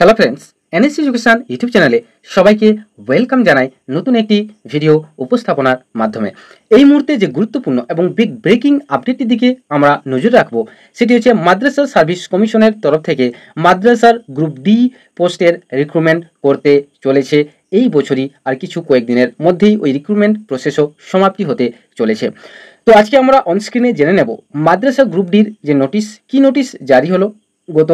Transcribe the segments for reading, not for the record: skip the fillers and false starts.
Hello friends, NSC education YouTube চ্যানেলে সবাইকে welcome জানাই নতুন একটি ভিডিও উপস্থাপনার মাধ্যমে। এই মুহূর্তে যে গুরুত্বপূর্ণ এবং বিগ ব্রেকিং আপডেটটির দিকে আমরা নজর রাখবো সেটি হচ্ছে মাদ্রাসা সার্ভিস কমিশনের তরফ থেকে মাদ্রাসার গ্রুপ ডি পোস্টের রিক্রুটমেন্ট করতে চলেছে এই বছরই। আর কিছু কয়েকদিনের মধ্যেই ওই রিক্রুটমেন্ট প্রসেসও সমাপ্তি হতে চলেছে। তো আজকে আমরা অনস্ক্রিনে জেনে নেব মাদ্রাসা গ্রুপ ডির যে নোটিশ, কি নোটিশ জারি হলো গত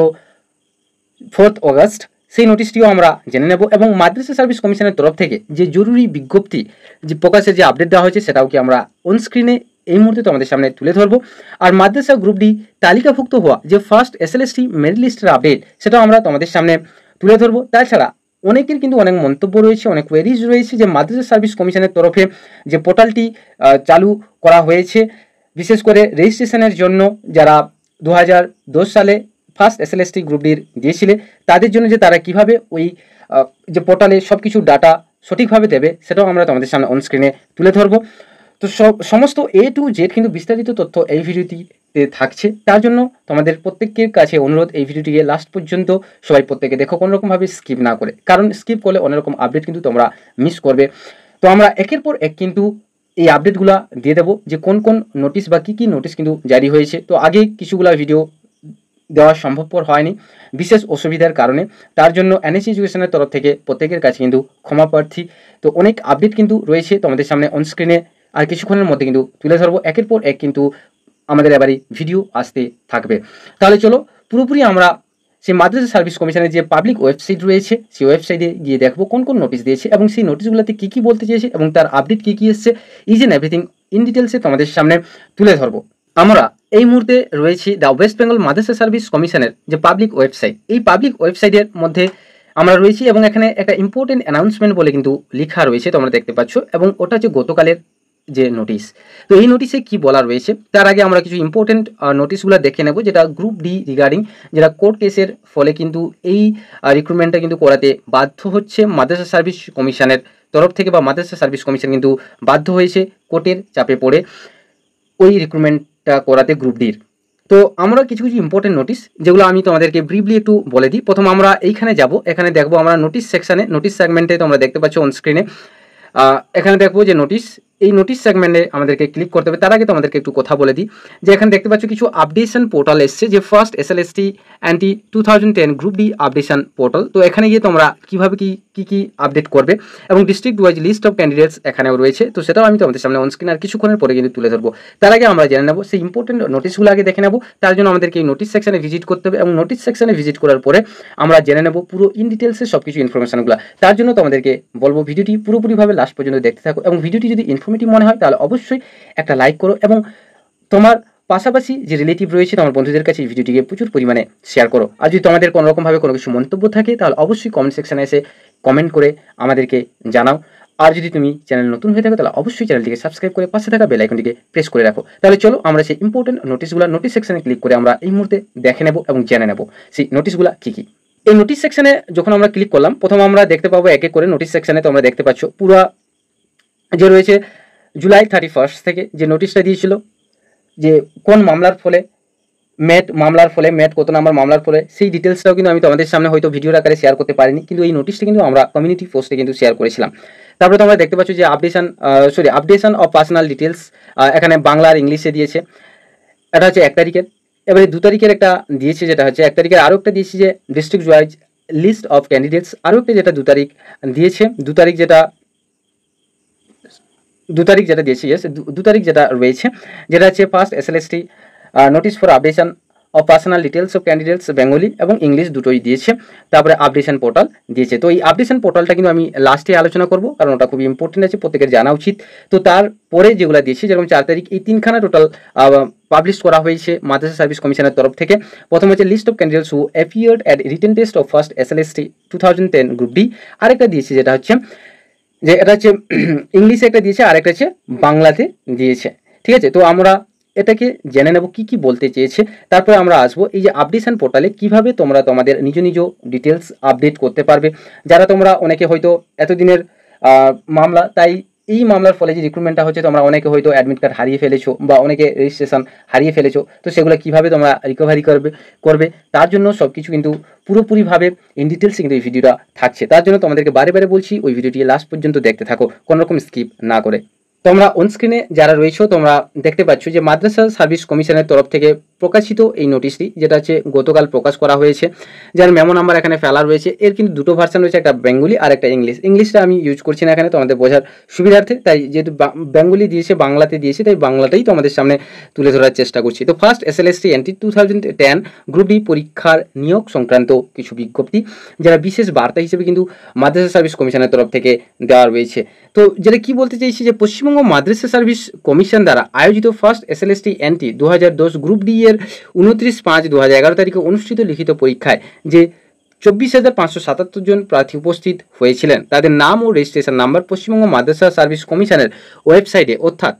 4 অগস্ট, সেই নোটিশটিও আমরা জেনে নেব এবং মাদ্রাসা সার্ভিস কমিশনের তরফ থেকে যে জরুরি বিজ্ঞপ্তি যে প্রকাশের যে আপডেট দেওয়া হয়েছে সেটাও কি আমরা অনস্ক্রিনে এই মুহূর্তে তোমাদের সামনে তুলে ধরবো। আর মাদ্রাসা গ্রুপ ডি তালিকাভুক্ত হওয়া যে ফার্স্ট এসএলএসটি মেরিট লিস্টের আপডেট সেটাও আমরা তোমাদের সামনে তুলে ধরবো। তাছাড়া অনেকের কিন্তু অনেক মন্তব্য রয়েছে, অনেক কোয়েরিজ রয়েছে যে মাদ্রাসা সার্ভিস কমিশনের তরফে যে পোর্টালটি চালু করা হয়েছে বিশেষ করে রেজিস্ট্রেশনের জন্য যারা 2010 সালে ফার্স্ট এসএলএসটি গ্রুপ ডির দিয়েছিলে তাদের জন্য যে তারা কিভাবে ওই যে পোর্টালে সব কিছু ডাটা সঠিকভাবে দেবে সেটাও আমরা তোমাদের সামনে অনস্ক্রিনে তুলে ধরবো। তো সমস্ত এ টু জেড কিন্তু বিস্তারিত তথ্য এই ভিডিওটিতে থাকছে। তার জন্য তোমাদের প্রত্যেকের কাছে অনুরোধ, এই ভিডিওটিকে লাস্ট পর্যন্ত সবাই প্রত্যেকে দেখো, কোনোরকমভাবে স্কিপ না করে, কারণ স্কিপ করলে অনেক রকম আপডেট কিন্তু তোমরা মিস করবে। তো আমরা একের পর এক কিন্তু এই আপডেটগুলো দিয়ে দেবো যে কোন কোন নোটিশ বা কী কী নোটিশ কিন্তু জারি হয়েছে। তো আগে কিছুগুলা ভিডিও দেওয়া সম্ভবপর হয়নি বিশেষ অসুবিধার কারণে, তার জন্য এনএসসি এডুকেশনের তরফ থেকে প্রত্যেকের কাছে কিন্তু ক্ষমা প্রার্থী। তো অনেক আপডেট কিন্তু রয়েছে তোমাদের সামনে অনস্ক্রিনে, আর কিছুক্ষণের মধ্যে কিন্তু তুলে ধরবো। একের পর এক কিন্তু আমাদের এবারই ভিডিও আসতে থাকবে। তাহলে চলো পুরোপুরি আমরা সেই মাদ্রাসা সার্ভিস কমিশনের যে পাবলিক ওয়েবসাইট রয়েছে সেই ওয়েবসাইটে গিয়ে দেখবো কোন কোন নোটিশ দিয়েছে এবং সেই নোটিশগুলোতে কী কী বলতে চেয়েছে এবং তার আপডেট কী কী এসছে, ইজ এন্ড এভরিথিং ইন ডিটেলসে তোমাদের সামনে তুলে ধরবো। আমরা এই মুহূর্তে রয়েছি the West Bengal Madrasa service কমিশনের যে পাবলিক ওয়েবসাইট, এই পাবলিক ওয়েবসাইটের মধ্যে আমরা রয়েছি এবং এখানে একটা ইম্পর্টেন্ট অ্যানাউন্সমেন্ট বলে কিন্তু লেখা রয়েছে তোমরা দেখতে পাচ্ছ, এবং ওটা হচ্ছে গতকালের যে নোটিশ। তো এই নোটিশে কি বলা রয়েছে তার আগে আমরা কিছু ইম্পর্টেন্ট নোটিশগুলো দেখে নেব, যেটা গ্রুপ ডি রিগার্ডিং যেটা কোর্ট কেসের ফলে কিন্তু এই রিক্রুটমেন্টটা কিন্তু করাতে বাধ্য হচ্ছে মাদ্রাসা সার্ভিস কমিশনের তরফ থেকে, বা মাদ্রাসা সার্ভিস কমিশন কিন্তু বাধ্য হয়েছে কোর্টের চাপে পড়ে ওই রিক্রুটমেন্টটা করাতে গ্রুপ ডির। তো আমরা কিছু কিছু ইম্পর্টেন্ট নোটিশ যেগুলো আমি তোমাদেরকে ব্রিফলি একটু বলে দিই। প্রথম আমরা এইখানে যাব, এখানে দেখবো আমরা নোটিশ সেকশানে, নোটিশ সেগমেন্টে তোমরা দেখতে পাচ্ছ অন স্ক্রিনে। এখানে দেখবো যে নোটিশ, এই নোটিশ সেগমেন্টে আমাদেরকে ক্লিক করতে হবে। তার আগে তোমাদেরকে একটু কথা বলে দিই যে এখানে দেখতে পাচ্ছ কিছু আপডেশন পোর্টাল এসছে, যে first SLST NT 2010 group D updation portal. তো এখানে গিয়ে তোমরা কীভাবে কী আপডেট করবে এবং district wise list of candidates এখানেও রয়েছে। তো সেটাও আমি তোমাদের সামনে অনস্ক্রিন আর কিছুক্ষণের পরে কিন্তু তুলে ধরবো। তার আগে আমরা জেনে নেবো সেই ইম্পর্টেন্ট নোটিশগুলো আগে দেখে নেবো। তার জন্য আমাদেরকে এই নোটিশ সেকশনে ভিজিট করতে হবে এবং নোটিশ সেকশনে ভিজিট করার পরে আমরা জেনে নেবো পুরো ইন ডিটেলসে সব কিছু ইনফরমেশনগুলো। তার জন্য তোমাদেরকে বলবো ভিডিওটি পুরোপুরিভাবে লাস্ট পর্যন্ত দেখতে থাকো এবং ভিডিওটি যদি ইনফরমেটিভ মনে হয় তাহলে অবশ্যই একটা লাইক করো এবং তোমার পাশাপাশি যে রিলেটিভ রয়েছে তোমার বন্ধুদের কাছে এই ভিডিওটিকে প্রচুর পরিমাণে শেয়ার করো। আর যদি তোমাদের কোনোরকমভাবে কোনো কিছু মন্তব্য থাকে তাহলে অবশ্যই কমেন্ট সেকশনে এসে কমেন্ট করে আমাদেরকে জানাও। আর যদি তুমি চ্যানেল নতুন হয়ে থাকো তাহলে অবশ্যই চ্যানেলটিকে সাবস্ক্রাইব করে পাশে থাকা বেল আইকনটিকে প্রেস করে রাখো। তাহলে চলো আমরা সেই ইম্পর্টেন্ট নোটিশগুলো নোটিশ সেকশনে ক্লিক করে আমরা এই মুহূর্তে দেখে নেব এবং জেনে নেব সেই নোটিশগুলো কী কী। এই নোটিশ সেকশনে যখন আমরা ক্লিক করলাম প্রথম আমরা দেখতে পাবো এক এক করে নোটিশ সেকশনে তোমরা দেখতে পাচ্ছ পুরো যে রয়েছে জুলাই 31 থেকে যে নোটিশটা দিয়েছিল যে কোন মামলার ফলে মেট কত নাম্বার মামলার ফলে, সেই ডিটেলসটাও কিন্তু আমি তোমাদের সামনে হয়তো ভিডিওর আকারে শেয়ার করতে পারিনি, কিন্তু এই নোটিশটা কিন্তু আমরা কমিউনিটি পোস্টে কিন্তু শেয়ার করেছিলাম। তারপরে তোমরা দেখতে পাচ্ছ যে আপডেশন অফ পার্সোনাল ডিটেলস এখানে বাংলা আর ইংলিশে দিয়েছে। এটা হচ্ছে 1 তারিখের। এবারে 2 তারিখের একটা দিয়েছে, যেটা হচ্ছে 1 তারিখের আরও একটা দিয়েছে যে district wise list of candidates, আরও একটা যেটা 2 তারিখ দিয়েছে। 2 তারিখ যেটা দিয়েছে, ইয়েস 2 তারিখ যেটা রয়েছে যেটা হচ্ছে first SLST notice for updation of personal details of candidates Bengali এবং ইংলিশ দুটোই দিয়েছে। তারপরে আপডেশন পোর্টাল দিয়েছে। তো এই আপডেশন পোর্টালটা কিন্তু আমি লাস্টে আলোচনা করব, কারণ ওটা খুবই ইম্পর্টেন্ট আছে, প্রত্যেকের জানা উচিত। তো তারপরে যেগুলো দিয়েছে যেরকম 4 তারিখ, এই 3খানা টোটাল পাবলিশ করা হয়েছে মাদ্রাসা সার্ভিস কমিশনের তরফ থেকে। প্রথম হচ্ছে list of candidates who appeared at written test of first SLST 2010 group D. আরেকটা দিয়েছে যেটা হচ্ছে যে এটা হচ্ছে ইংলিশে একটা দিয়েছে আর একটা হচ্ছে বাংলাতে দিয়েছে। ঠিক আছে, তো আমরা এটাকে জেনে নেব কি কি বলতে চেয়েছে। তারপরে আমরা আসবো এই যে আপডেশন পোর্টালে কিভাবে তোমরা তোমাদের নিজ নিজ ডিটেলস আপডেট করতে পারবে। যারা তোমরা অনেকে হয়তো এতদিনের মামলা, তাই এই মামলার ফলে যে রিক্রুটমেন্টটা হচ্ছে, তোমরা অনেকে হয়তো অ্যাডমিট কার্ড হারিয়ে ফেলেছো বা অনেকে রেজিস্ট্রেশন হারিয়ে ফেলেছো, তো সেগুলো কীভাবে তোমরা রিকভারি করবে তার জন্য সব কিছু কিন্তু পুরোপুরিভাবে ইন ডিটেলসে কিন্তু এই ভিডিওটা থাকছে। তার জন্য তোমাদেরকে বারে বারে বলছি ওই ভিডিওটি লাস্ট পর্যন্ত দেখতে থাকো, কোনোরকম স্কিপ না করে। তোমরা অন স্ক্রিনে যারা রয়েছো তোমরা দেখতে পাচ্ছ যে মাদ্রাসা সার্ভিস কমিশনের তরফ থেকে প্রকাশিত এই নোটিশটি, যেটা হচ্ছে গতকাল প্রকাশ করা হয়েছে, যার মেমো নাম্বার এখানে ফেলা রয়েছে। এর কিন্তু দুটো ভার্সন রয়েছে, একটা বেঙ্গলি আর একটা ইংলিশটা আমি ইউজ করছি না এখানে তোমাদের বোঝার সুবিধার্থে, তাই যেহেতু বেঙ্গলি দিয়েছে, বাংলাতে দিয়েছে, তাই বাংলাটাই তোমাদের সামনে তুলে ধরার চেষ্টা করছি। তো first SLST NT 2010 group D পরীক্ষার নিয়োগ সংক্রান্ত কিছু বিজ্ঞপ্তি, যারা বিশেষ বার্তা হিসেবে কিন্তু মাদ্রাসা সার্ভিস কমিশনের তরফ থেকে দেওয়া রয়েছে। তো যেটা কি বলতে চাইছি যে পশ্চিমবঙ্গ মাদ্রাসা সার্ভিস কমিশন দ্বারা আয়োজিত first SLST NT 2010 group D এর 29/5/2011 তারিখে অনুষ্ঠিত লিখিত পরীক্ষায় যে 24,577 জন প্রার্থী উপস্থিত হয়েছিলেন, তাদের নাম ও registration number Paschimbanga Madrasah service কমিশনের ওয়েবসাইটে অর্থাৎ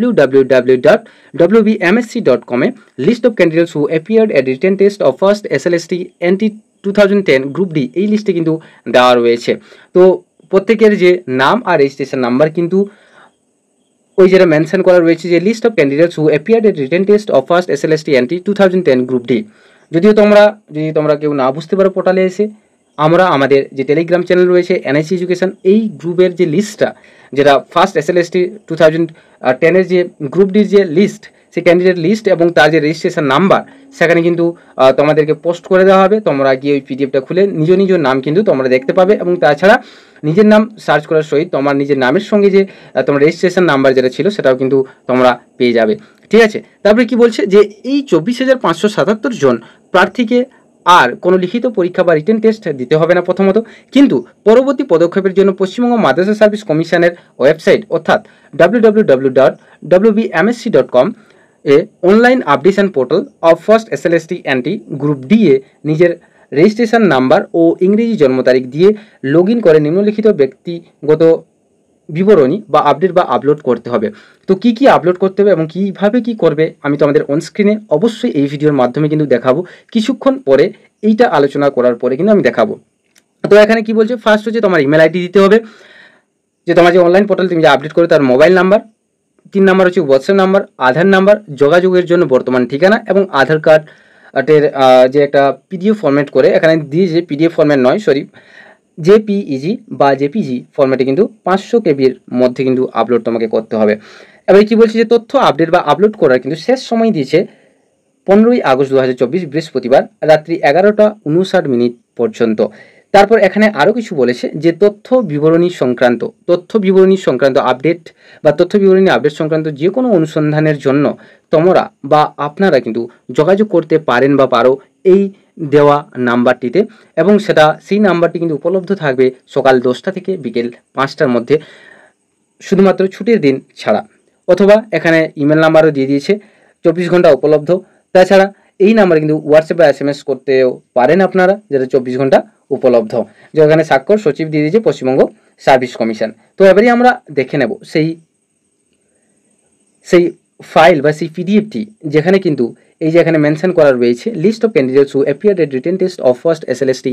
www.wbmsc.com এ list of candidates who appeared at written test of first SLST NT 2010 group D এই লিস্টে কিন্তু দেওয়া রয়েছে। তো প্রত্যেকের যে নাম আর রেজিস্ট্রেশন নাম্বার কিন্তু ওই যেটা মেনশন করা রয়েছে যে list of candidates who appeared at written test of first SLST NT 2010 group D. যদি তোমরা কেউ না বুঝতে পারো, পোর্টালে এসে আমরা আমাদের যে টেলিগ্রাম চ্যানেল রয়েছে NIC এডুকেশন, এই গ্রুপের যে লিস্টটা, যেটা ফার্স্ট SLST 2010 যে গ্রুপ ডির যে লিস্ট, সেই ক্যান্ডিডেট লিস্ট এবং তার যে রেজিস্ট্রেশন নাম্বার সেখানে কিন্তু তোমাদেরকে পোস্ট করে দেওয়া হবে। তোমরা গিয়ে ওই PDFটা খুলে নিজ নাম কিন্তু তোমরা দেখতে পাবে, এবং তাছাড়া নিজের নাম সার্চ করার সহিত তোমার নিজের নামের সঙ্গে যে তোমার রেজিস্ট্রেশন নাম্বার যেটা ছিল সেটাও কিন্তু তোমরা পেয়ে যাবে। ঠিক আছে, তারপরে কি বলছে যে এই 24,577 জন প্রার্থীকে আর কোনো লিখিত পরীক্ষা বা রিটেন টেস্ট দিতে হবে না প্রথমত, কিন্তু পরবর্তী পদক্ষেপের জন্য পশ্চিমবঙ্গ মাদ্রাসা সার্ভিস কমিশনের ওয়েবসাইট অর্থাৎ www.wbmsc.com A online updation portal of first SLST NT group D A নিজের রেজিস্ট্রেশন নাম্বার ও ইংরেজি জন্ম তারিখ দিয়ে লগ ইন করে নিম্নলিখিত ব্যক্তিগত বিবরণী বা আপডেট বা আপলোড করতে হবে। তো কি কি আপলোড করতে হবে এবং কীভাবে কি করবে আমি তোমাদের অন স্ক্রিনে অবশ্যই এই ভিডিওর মাধ্যমে কিন্তু দেখাবো, কিছুক্ষণ পরে এইটা আলোচনা করার পরে কিন্তু আমি দেখাবো। তো এখানে কি বলছে, ফার্স্ট হচ্ছে তোমার ইমেল আইডি দিতে হবে, যে তোমার যে অনলাইন পোর্টাল তুমি যে আপডেট করে তার মোবাইল নাম্বার, 3 নাম্বার হচ্ছে হোয়াটসঅ্যাপ নাম্বার, আধার নাম্বার, যোগাযোগের জন্য বর্তমান ঠিকানা এবং আধার কার্ডের যে একটা PDF ফরম্যাট করে এখানে দিয়ে, যে PDF ফরম্যাট নয় সরি JPEG বা JPG ফরম্যাটে কিন্তু 500 KB'র মধ্যে কিন্তু আপলোড তোমাকে করতে হবে। এবার কি বলছে যে তথ্য আপডেট বা আপলোড করার কিন্তু শেষ সময় দিয়েছে 15ই আগস্ট 2024 বৃহস্পতিবার রাত্রি 11:59 পর্যন্ত। তারপর এখানে আরও কিছু বলেছে যে তথ্য বিবরণী সংক্রান্ত আপডেট বা তথ্য বিবরণী আপডেট সংক্রান্ত যে কোনো অনুসন্ধানের জন্য তোমরা বা আপনারা কিন্তু যোগাযোগ করতে পারেন বা পারো এই দেওয়া নাম্বারটিতে, এবং সেই নাম্বারটি কিন্তু উপলব্ধ থাকবে সকাল 10টা থেকে বিকেল 5টার মধ্যে, শুধুমাত্র ছুটির দিন ছাড়া। অথবা এখানে ইমেল নাম্বারও দিয়ে দিয়েছে, 24 ঘন্টা উপলব্ধ। তাছাড়া এই নাম্বারে কিন্তু হোয়াটসঅ্যাপ বা SMS করতেও পারেন আপনারা, যেটা 24 ঘন্টা উপলব্ধ। যেখানে স্বাক্ষর সচিব দিয়ে দিয়েছে পশ্চিমবঙ্গ সার্ভিস কমিশন। তো এবারে আমরা দেখে নেব সেই ফাইল বা সেই PDFটি, যেখানে কিন্তু এই যে এখানে মেনশন করা রয়েছে list of candidates who appeared at written test of first SLST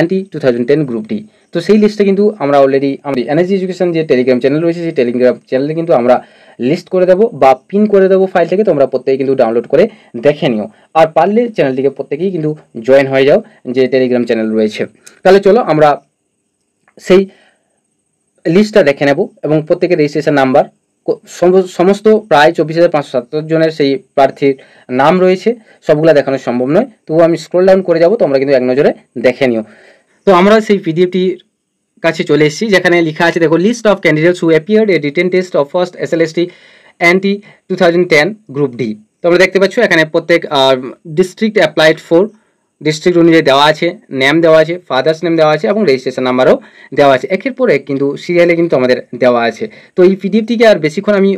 NT 2010 group D. তো সেই লিস্টে কিন্তু আমরা অলরেডি আমাদের NIC এডুকেশন যে টেলিগ্রাম চ্যানেল রয়েছে, সেই টেলিগ্রাম চ্যানেলে কিন্তু আমরা লিস্ট করে দেবো বা পিন করে দেবো ফাইলটাকে, তোমরা প্রত্যেকে কিন্তু ডাউনলোড করে দেখে নিও, আর পারলে চ্যানেলটিকে প্রত্যেকেই কিন্তু জয়েন হয়ে যাও যে টেলিগ্রাম চ্যানেল রয়েছে। তাহলে চলো আমরা সেই লিস্টটা দেখে নেব, এবং প্রত্যেকের রেজিস্ট্রেশন নাম্বার সমস্ত প্রায় 24,577 জনের সেই প্রার্থীর নাম রয়েছে, সবগুলো দেখানো সম্ভব নয়, তবু আমি স্ক্রল ডাউন করে যাব, তোমরা কিন্তু এক নজরে দেখে নিও। তো আমরা সেই PDFটির কাছে চলে এসেছি, যেখানে লেখা আছে দেখো list of candidates who appeared at written test of first SLST NT 2010 group D. তোমরা দেখতে পাচ্ছ এখানে প্রত্যেক ডিস্ট্রিক্ট অ্যাপ্লাইড ফর ডিস্ট্রিক্ট অনুযায়ী দেওয়া আছে, নেম দেওয়া আছে, ফাদার্স নেম দেওয়া আছে এবং রেজিস্ট্রেশন নাম্বারও দেওয়া আছে, একের পর এক কিন্তু সিরিয়ালে কিন্তু আমাদের দেওয়া আছে। তো এই PDFটিকে আর বেশিক্ষণ আমি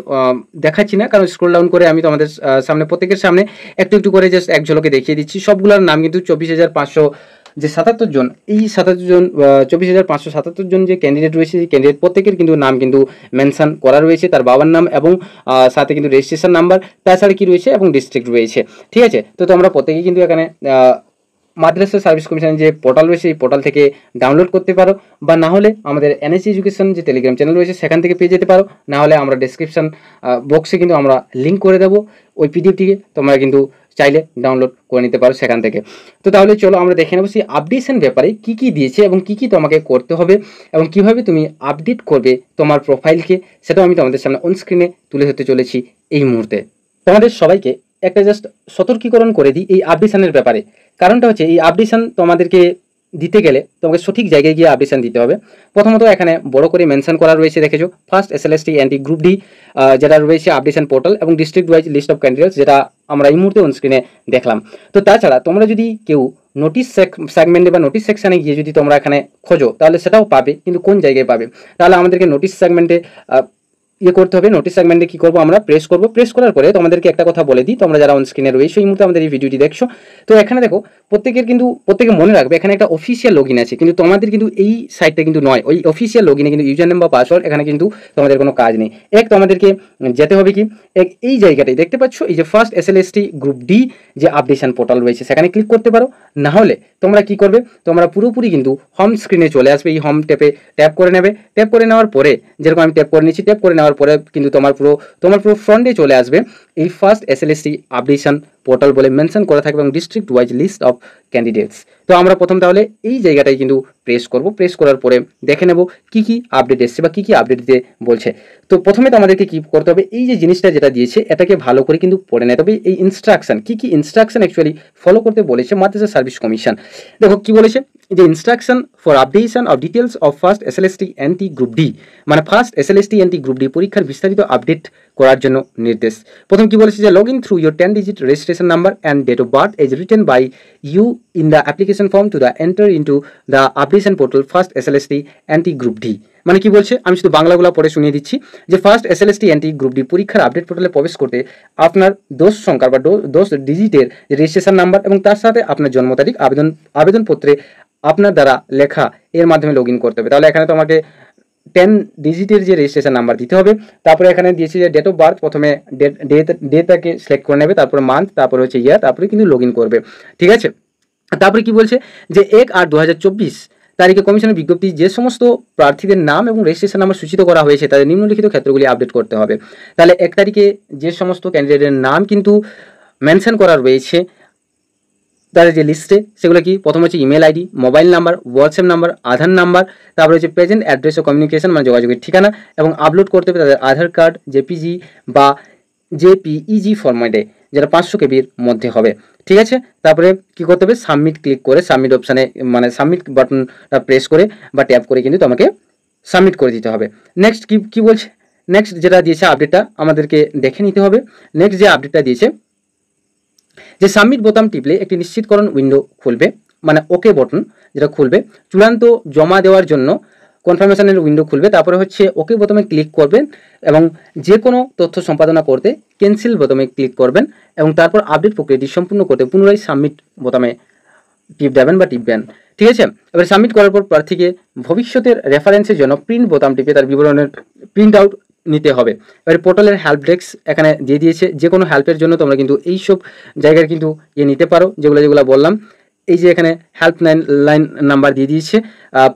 দেখাচ্ছি না, কারণ স্ক্রল ডাউন করে আমি তোমাদের সামনে প্রত্যেকের সামনে একটু একটু করে জাস্ট এক ঝলকে দেখিয়ে দিচ্ছি। সবগুলোর নাম কিন্তু 24,577 জন, এই 24,577 জন যে ক্যান্ডিডেট রয়েছে, সেই ক্যান্ডিডেট প্রত্যেকের কিন্তু নাম কিন্তু মেনশন করা রয়েছে, তার বাবার নাম এবং সাথে কিন্তু রেজিস্ট্রেশন নাম্বার, তাছাড়া কি রয়েছে এবং ডিস্ট্রিক্ট রয়েছে। ঠিক আছে, তো তোমরা প্রত্যেকেই কিন্তু এখানে মাদ্রাসা সার্ভিস কমিশনের যে পোর্টাল রয়েছে এই পোর্টাল থেকে ডাউনলোড করতে পারো, বা না হলে আমাদের এনএসসি এডুকেশন যে টেলিগ্রাম চ্যানেল রয়েছে সেখান থেকে পেয়ে যেতে পারো, না হলে আমরা ডেসক্রিপশন বক্সে কিন্তু আমরা লিঙ্ক করে দেবো ওই পিডিএফটিকে, তোমরা কিন্তু চাইলে ডাউনলোড করে নিতে পারো সেখান থেকে। তো তাহলে চলো আমরা দেখে নেবো সেই আপডেশন ব্যাপারে কি কি দিয়েছে এবং কি কি তোমাকে করতে হবে এবং কিভাবে তুমি আপডেট করবে তোমার প্রোফাইলকে, সেটাও আমি তোমাদের সামনে অন স্ক্রিনে তুলে ধরতে চলেছি এই মুহূর্তে। তোমাদের সবাইকে একটা জাস্ট সতর্কীকরণ করে দিই এই আপডেশনের ব্যাপারে। কারণটা হচ্ছে এই আপডেশন তোমাদেরকে দিতে গেলে তোমাকে সঠিক জায়গায় গিয়ে আপডেশন দিতে হবে। প্রথমত এখানে বড় করে মেনশন করা রয়েছে, দেখেছো first SLST NT group D যেটা রয়েছে আপডেশন পোর্টাল এবং district wise list of candidates, যেটা আমরা এই মুহূর্তে অন স্ক্রিনে দেখলাম। তো তাছাড়া তোমরা যদি কেউ নোটিশ সেগমেন্টে বা নোটিশ সেকশানে গিয়ে যদি তোমরা এখানে খোঁজো তাহলে সেটাও পাবে, কিন্তু কোন জায়গায় পাবে? তাহলে আমাদেরকে নোটিশ সেগমেন্টে করতে হবে। নোটিশ সেগমেন্টে কি করবো আমরা প্রেস করবো, প্রেস করার পরে তোমাদেরকে একটা কথা বলে দিই, তোমরা যারা অন স্ক্রিনে রয়েছে এই মুহূর্তে আমাদের এই ভিডিওটি দেখছো, তো এখানে দেখো প্রত্যেকে মনে রাখবে এখানে একটা অফিসিয়াল লগইন আছে, কিন্তু তোমাদের কিন্তু এই সাইটটা কিন্তু নয়। ওই অফিসিয়াল লগইনে কিন্তু ইউজার নেম বা পাসওয়ার্ড এখানে কিন্তু তোমাদের কোনো কাজ নেই। তোমাদেরকে যেতে হবে কি এই জায়গাটাই দেখতে পাচ্ছ, এই যে ফার্স্ট এসএলএসটি গ্রুপ ডি যে আপডেশন পোর্টাল রয়েছে সেখানে ক্লিক করতে পারো। না হলে তোমরা কি করবে, তোমরা পুরোপুরি কিন্তু হোম স্ক্রিনে চলে আসবে, এই হোম ট্যাপ করে নেবে। ট্যাপ করে নেওয়ার পরে যেরকম আমি ট্যাপ করে নিচ্ছি, ট্যাপ করে নেওয়ার পরে কিন্তু তোমার পুরো ফ্রন্টে চলে আসবে এই ফার্স্ট এসএলএসটি আপডেশন পোর্টাল বলে মেনশন করা থাকবে এবং district wise list of candidates. তো আমরা প্রথম তাহলে এই জায়গাটাই কিন্তু প্রেস করব। প্রেস করার পরে দেখে নেব কি কি আপডেট এসছে বা কি কি আপডেট দিতে বলছে। তো প্রথমে তো আমাদেরকে কি করতে হবে, এই যে জিনিসটা যেটা দিয়েছে এটাকে ভালো করে কিন্তু পড়ে নিতে হবে। এই ইনস্ট্রাকশন কি ইনস্ট্রাকশন অ্যাকচুয়ালি ফলো করতে বলেছে মাদ্রাসা সার্ভিস কমিশন। দেখো কি বলেছে, যে instruction for updation of details of first SLST NT group D, মানে first SLST NT group D পরীক্ষার বিস্তারিত আপডেট করার জন্য নির্দেশ। প্রথম কি বলেছে, যে log in through your 10-digit registration number and date of birth as written by you in the application form to the enter into the updation portal first SLST NT group D. মানে কি বলছে, আমি শুধু বাংলাগুলো পড়ে শুনিয়ে দিচ্ছি। যে first SLST NT group D পরীক্ষার আপডেট পোর্টালে প্রবেশ করতে আপনার 10 সংখ্যার বা 10 ডিজিটের রেজিস্ট্রেশন নাম্বার এবং তার সাথে আপনার জন্ম তারিখ আবেদনপত্রে আপনার দ্বারা লেখা এর মাধ্যমে লগ ইন করতে হবে। তাহলে এখানে তোমাকে 10 ডিজিটের যে রেজিস্ট্রেশন নাম্বার দিতে হবে। তারপরে এখানে দিয়েছি যে ডেট অফ বার্থ, প্রথমে ডেটাকে সিলেক্ট করে নেবে, তারপরে মান্থ, তারপরে হচ্ছে ইয়ার, তারপরে কিন্তু লগ ইন করবে। ঠিক আছে, তারপরে কি বলছে, যে 1/8/2024 তারিখে কমিশনের বিজ্ঞপ্তি যে সমস্ত প্রার্থীদের নাম এবং রেজিস্ট্রেশন নাম্বার সূচিত করা হয়েছে তাদের নিম্নলিখিত ক্ষেত্রগুলি আপডেট করতে হবে। তাহলে 1 তারিখে যে সমস্ত ক্যান্ডিডেটের নাম কিন্তু মেনশন করা রয়েছে তাদের যে লিস্টে, সেগুলো কি, প্রথম হচ্ছে email ID, mobile number, WhatsApp number, Aadhaar number, তারপরে হচ্ছে প্রেজেন্ট অ্যাড্রেস ও কমিউনিকেশন মানে যোগাযোগের ঠিকানা, এবং আপলোড করতে হবে তাদের আধার কার্ড জেপিজি বা জেপিইজি ফরম্যাটে, যেটা 500 কেবির মধ্যে হবে। ঠিক আছে, তারপরে কি করতে হবে, সাবমিট ক্লিক করে সাবমিট অপশানে মানে সাবমিট বাটনটা প্রেস করে বা ট্যাপ করে কিন্তু তোমাকে সাবমিট করে দিতে হবে। নেক্সট কি বলছে, নেক্সট যেটা দিয়েছে আপডেটটা আমাদেরকে দেখে নিতে হবে। নেক্সট যে আপডেটটা দিয়েছে, যে সাবমিট বোতাম টিপলে একটি নিশ্চিতকরণ উইন্ডো খুলবে, মানে ওকে বটন যেটা খুলবে, চূড়ান্ত জমা দেওয়ার জন্য কনফার্মেশনের উইন্ডো খুলবে। তারপরে হচ্ছে ওকে বোতামে ক্লিক করবেন এবং যে কোনো তথ্য সম্পাদনা করতে ক্যান্সেল বোতামে ক্লিক করবেন এবং তারপর আপডেট প্রক্রিয়াটি সম্পূর্ণ করতে পুনরায় সাবমিট বোতামে টিপবেন। ঠিক আছে, এবার সাবমিট করার পর প্রার্থীকে ভবিষ্যতের রেফারেন্সের জন্য প্রিন্ট বোতাম টিপে তার বিবরণের প্রিন্ট আউট নিতে হবে। এবার পোর্টালের হেল্প ডেস্ক এখানে দিয়ে দিয়েছে, যে কোনো হেল্পের জন্য তোমরা কিন্তু এইসব জায়গার কিন্তু নিতে পারো, যেগুলো বললাম। এই যে এখানে হেল্প লাইন নাম্বার দিয়ে দিয়েছে।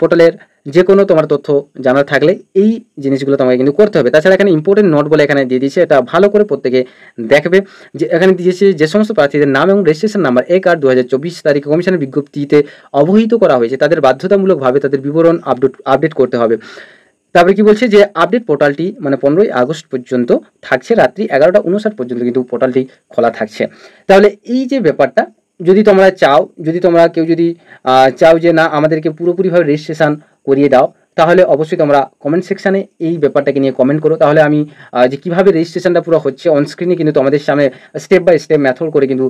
পোর্টালের যে কোনো তোমার তথ্য জানার থাকলে এই জিনিসগুলো তোমাকে কিন্তু করতে হবে। তাছাড়া এখানে ইম্পর্টেন্ট নোট বলে এখানে দিয়ে দিয়েছে, এটা ভালো করে প্রত্যেকে দেখবে। যে এখানে দিয়েছে যে সমস্ত প্রার্থীদের নাম এবং রেজিস্ট্রেশন নাম্বার 1/8/2024 তারিখে কমিশনের বিজ্ঞপ্তিতে অবহিত করা হয়েছে তাদের বাধ্যতামূলকভাবে তাদের বিবরণ আপডেট করতে হবে। তারপরে কি বলছে, যে আপডেট পোর্টালটি মানে 15ই আগস্ট পর্যন্ত থাকছে, রাত্রি 11:59 পর্যন্ত কিন্তু পোর্টালটি খোলা থাকছে। তাহলে এই যে ব্যাপারটা, যদি তোমরা কেউ যদি চাও যে না আমাদেরকে পুরোপুরিভাবে রেজিস্ট্রেশন করিয়ে দাও, তাহলে অবশ্যই তোমরা কমেন্ট সেকশানে এই ব্যাপারটাকে নিয়ে কমেন্ট করো। তাহলে আমি যে কীভাবে রেজিস্ট্রেশনটা পুরো হচ্ছে অন স্ক্রিনে কিন্তু তোমাদের সামনে স্টেপ বাই স্টেপ মেথড করে কিন্তু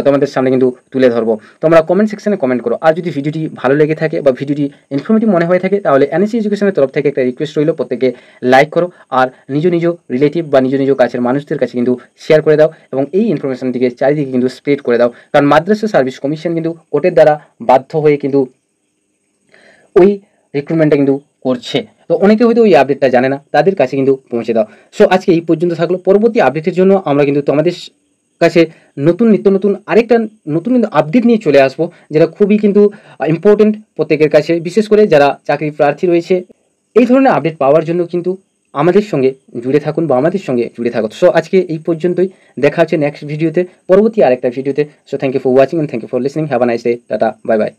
তোমাদের সামনে কিন্তু তুলে ধরবো। তোমরা কমেন্ট সেকশানে কমেন্ট করো। আর যদি ভিডিওটি ভালো লেগে থাকে বা ভিডিওটি ইনফরমেটিভ মনে হয়ে থাকে, তাহলে এনএসসি এডুকেশনের তরফ থেকে একটা রিকোয়েস্ট রইল, প্রত্যেকে লাইক করো আর নিজ রিলেটিভ বা নিজ কাছের মানুষদের কাছে কিন্তু শেয়ার করে দাও এবং এই ইনফরমেশনটিকে চারিদিকে কিন্তু স্প্রেড করে দাও। কারণ মাদ্রাসা সার্ভিস কমিশন কিন্তু কোর্টের দ্বারা বাধ্য হয়ে কিন্তু ওই রিক্রুটমেন্টটা কিন্তু করছে। তো অনেকে হয়তো ওই আপডেটটা জানে না, তাদের কাছে কিন্তু পৌঁছে দাও। সো আজকে এই পর্যন্ত থাকলো। পরবর্তী আপডেটের জন্য আমরা কিন্তু তোমাদের কাছে নিত্য নতুন আরেকটা নতুন কিন্তু আপডেট নিয়ে চলে আসবো, যেটা খুবই কিন্তু ইম্পর্টেন্ট প্রত্যেকের কাছে, বিশেষ করে যারা চাকরি প্রার্থী রয়েছে। এই ধরনের আপডেট পাওয়ার জন্য কিন্তু আমাদের সঙ্গে জুড়ে থাকুন বা আমাদের সঙ্গে জুড়ে থাকুন। সো আজকে এই পর্যন্তই, দেখা হচ্ছে নেক্সট ভিডিওতে, পরবর্তী আরেকটা ভিডিওতে। So thank you for watching and thank you for listening. Have a nice day. Tata, bye by.